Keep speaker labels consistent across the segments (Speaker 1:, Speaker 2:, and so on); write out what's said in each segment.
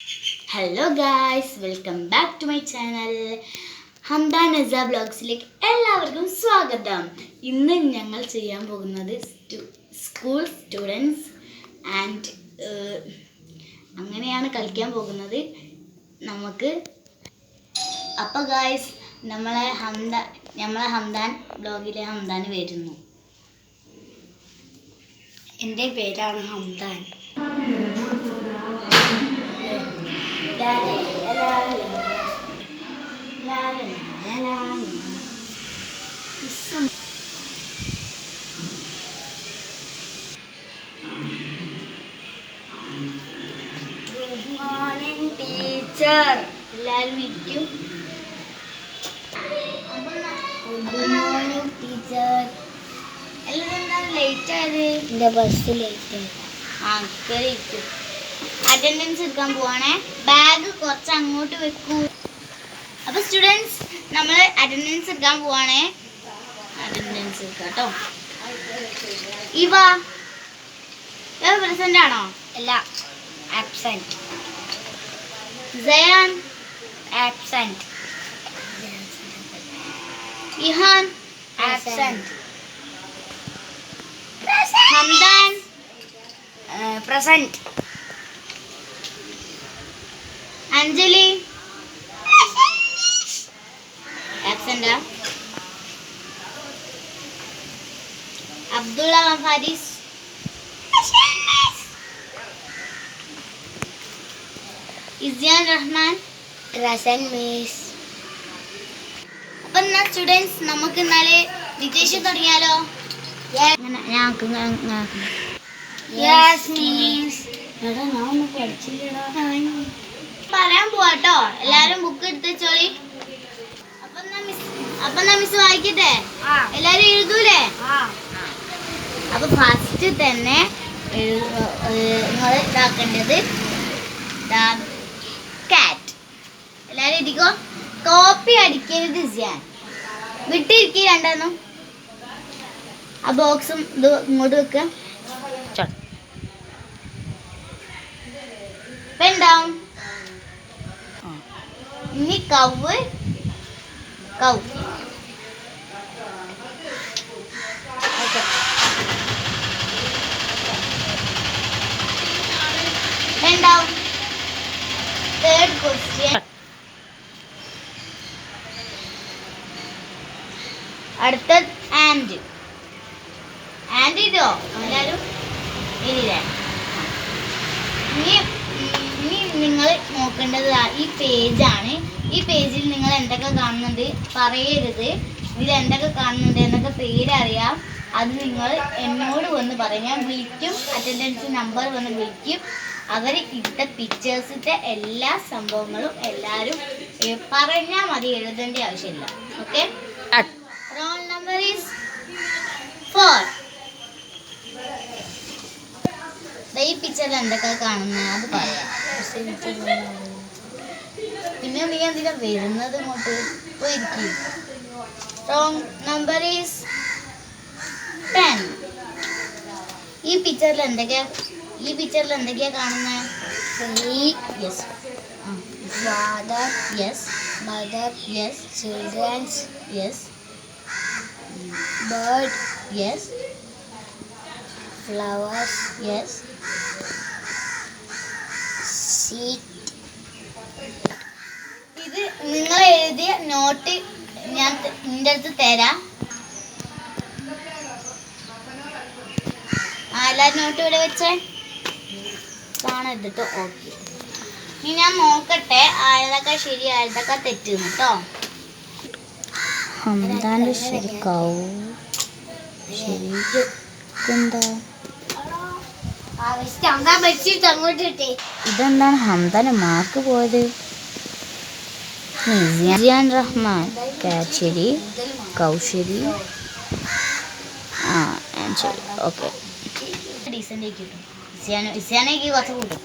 Speaker 1: Hello guys, welcome back to my channel Hamdan Naza വ്ളോഗ്സിലേക്ക് എല്ലാവർക്കും സ്വാഗതം. ഇന്ന് ഞങ്ങൾ ചെയ്യാൻ പോകുന്നത് സ്കൂൾ സ്റ്റുഡൻസ് ആൻഡ് അങ്ങനെയാണ് കളിക്കാൻ പോകുന്നത് നമുക്ക്. അപ്പോൾ ഗായ്സ്, നമ്മളെ ഹംദാൻ വ്ളോഗിലെ ഹംദാൻ വരുന്നു. എൻ്റെ പേരാണ് ഹംദാൻ. Good morning teacher. എല്ലാവരും ഇരിക്കും. Good morning teacher. എല്ലാവരും എന്താണ് ലേറ്റ് ആയത്? എൻ്റെ ബസ് ലേറ്റ് ആയത്. കയറിയിരിക്കും. അറ്റൻഡൻസ് എടുക്കാൻ പോവാണേ. ബാഗ് കുറച്ച് അങ്ങോട്ട് വെക്കൂ. അപ്പോൾ സ്റ്റുഡൻസ്, നമ്മൾ അറ്റൻഡൻസ് എടുക്കാൻ പോവാണേ. അറ്റൻഡൻസ് എടുക്കാം കേട്ടോ. ഇവ പ്രസന്റ് ആണോ? അല്ല, absent. Sayan absent. Ihan absent. Hamdan present. Anjali absent. Abdulla Faris Izyan Rahman present miss. അപ്പം എന്നാ സ്റ്റുഡൻസ്, നമുക്ക് ഇന്നാലെ ഡിറ്റേഷൻ തുടങ്ങിയാലോ? പറയാൻ പോവാട്ടോ. എല്ലാരും ബുക്ക് എടുത്ത് വെച്ചോളി. അപ്പൊ മിസ് വായിക്കട്ടെ? എല്ലാരും എഴുതൂലേ? അപ്പൊ ഫസ്റ്റ് തന്നെ നിങ്ങൾ ഇതാക്കേണ്ടത് കാറ്റ്. എല്ലാരും എഴുതിക്കോ. കോപ്പി അടിക്കരുത് ചെയ്യാൻ. വിട്ടിരിക്കുക രണ്ടെണ്ണം. ആ ബോക്സും ഇത് ഇങ്ങോട്ട് വെക്കുക. Pen down. ഇനി കവ് പെൻ ഡൗൺ. Third question. അടുത്തത് ആൻഡ് ഇതോ എല്ലാവരും എഴുതില്ലേ? ഇനി നിങ്ങൾ നോക്കേണ്ടത് ഈ പേജാണ്. ഈ പേജിൽ നിങ്ങൾ എന്തൊക്കെ കാണുന്നുണ്ട് പറയരുത്. ഇതിൽ എന്തൊക്കെ കാണുന്നുണ്ട്, എന്തൊക്കെ പേരറിയാം, അത് നിങ്ങൾ എന്നോട് വന്ന് പറയും. ഞാൻ വിളിക്കും, അറ്റൻഡൻസ് നമ്പർ വന്ന് വിളിക്കും. അവർ ഇട്ട പിക്ചേഴ്സിൻ്റെ എല്ലാ സംഭവങ്ങളും എല്ലാവരും പറഞ്ഞാൽ മതി, എഴുതേണ്ട ആവശ്യമില്ല. ഓക്കെ. Roll number is 4. ഈ പിക്ചറിൽ എന്തൊക്കെ കാണുന്നത് അത് പറയാം. പിന്നെ നീ എന്തിനാ വരുന്നത് ഇങ്ങോട്ട്? പോയിരിക്കും. Wrong number is 10. ഈ പിക്ചറിൽ എന്തൊക്കെയാ കാണുന്നത്? Yes. Father yes. Mother yes. Children's yes. Bird yes. Flowers yes. ഇത് നിങ്ങൾ എഴുതിയ നോട്ട് ഞാൻ നിന്റെ അടുത്ത് തരാം. എല്ലാവരും നോട്ട് ഇവിടെ വെച്ചേ കാണരുത് കേട്ടോ. ഓക്കെ. ഇനി ഞാൻ നോക്കട്ടെ ആയതൊക്കെ ശരി ആയതൊക്കെ തെറ്റുന്നു കേട്ടോ. ഹംദാൻ്റെ ശരിക്കാവും. ഇതെന്താണ് ഹംദാന് മാർക്ക് പോയത്? ഇസിയാൻ റഹ്മാൻ കാച്ചേരി കൗശരി ശരി. ഓക്കെ. ഡീസൻ്റ് കിട്ടും. ഇസിയാനേക്ക് കുറച്ച് കൂട്ടും.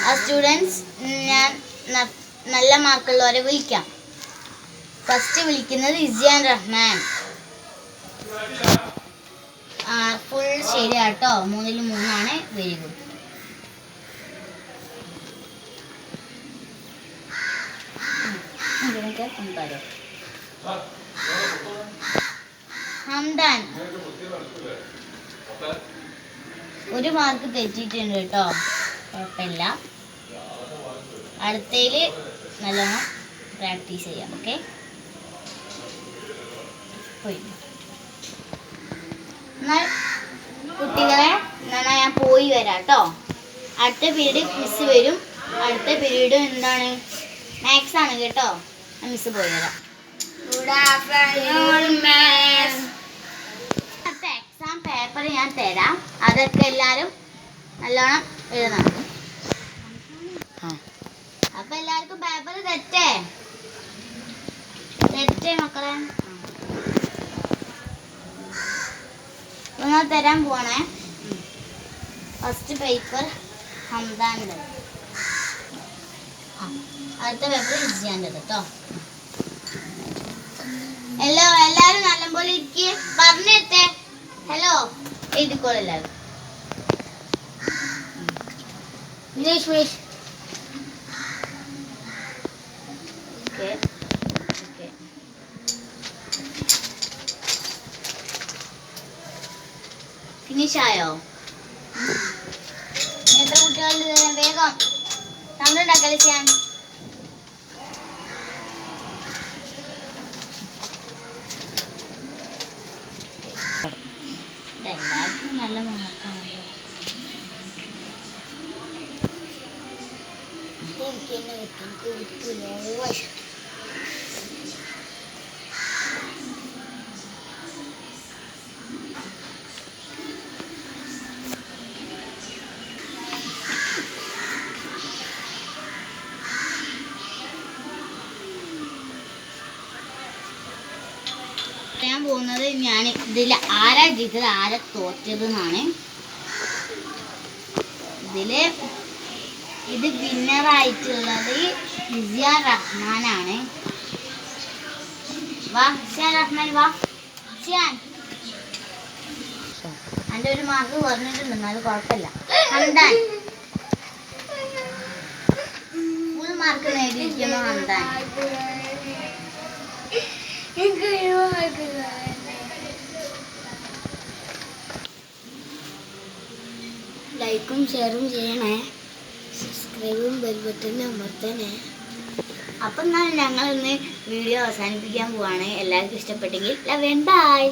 Speaker 1: ആ സ്റ്റുഡൻസ്, ഞാൻ നല്ല മാർക്കുള്ളവരെ വിളിക്കാം. ഫസ്റ്റ് വിളിക്കുന്നത് ഇസിയാൻ റഹ്മാൻ. ഫുൾ ശരിയാട്ടോ, 3-ൽ 3 വെരി ഗുഡ്. ഹംദാൻ 1 മാർക്ക് തെറ്റിയിട്ടുണ്ട് കേട്ടോ, കുഴപ്പമില്ല. അടുത്തതിൽ നല്ലോണം പ്രാക്ടീസ് ചെയ്യാം. ഓക്കെ, എന്നാൽ കുട്ടികളെ എന്നാൽ ഞാൻ പോയി വരാം കേട്ടോ. അടുത്ത പീരീഡ് മിസ് വരും. അടുത്ത പീരീഡ് എന്താണ്, മാത്സ് ആണ് കേട്ടോ. മിസ് പോയി വരാം. അടുത്ത എക്സാം പേപ്പർ ഞാൻ തരാം, അതൊക്കെ എല്ലാവരും നല്ലോണം എഴുതണം. അപ്പൊ എല്ലാവർക്കും പേപ്പർ തെറ്റേ മക്കളെ. ഞാൻ തരാൻ പോണേ. ഫസ്റ്റ് പേപ്പർ ഹംദാൻ്റെ, അടുത്ത പേപ്പർ ഇസ്യാൻ്റെ കേട്ടോ. ഹലോ, എല്ലാവരും നല്ലപോലെ ഇരിക്കുക. പറഞ്ഞെത്തേ ഹലോ എഴുതിക്കോളൂ എല്ലാവരും. English okay. ഫിനിഷ് ആയോ? എത്ര കുട്ടികൾ വേഗം തമ്മിലുണ്ടാക്കല് ചെയ്യാൻ. എല്ലാവർക്കും നല്ല മാർക്കാണല്ലോ. ഞാൻ പോകുന്നത് ഞാൻ ഇതിൽ ആരാ ജയിച്ചത് ആരാ തോറ്റത് എന്നാണ്. ഇത് വിന്നറായിട്ടുള്ളത് ഇസിയ റഹ്മാനാണ്. വാ ഷിയാൻ റഹ്മാൻ, വാ ഷിയാൻ. എൻ്റെ 1 മാർക്ക് കുറഞ്ഞിട്ടുണ്ട്, എന്നാലും കുഴപ്പമില്ല. ഹംദാൻ ഫുൾ മാർക്ക് നേടിയിരിക്കുന്നു. ഹംദാൻ ലൈക്കും ഷെയറും ചെയ്യണേ, സബ്സ്ക്രൈബും ബെൽ ബട്ടനും അമർത്തണേ. അപ്പം എന്നാൽ ഞങ്ങൾ ഇന്ന് വീഡിയോ അവസാനിപ്പിക്കാൻ പോവാണ്. എല്ലാവർക്കും ഇഷ്ടപ്പെട്ടെങ്കിൽ ലവ് ആൻഡ് ബൈ.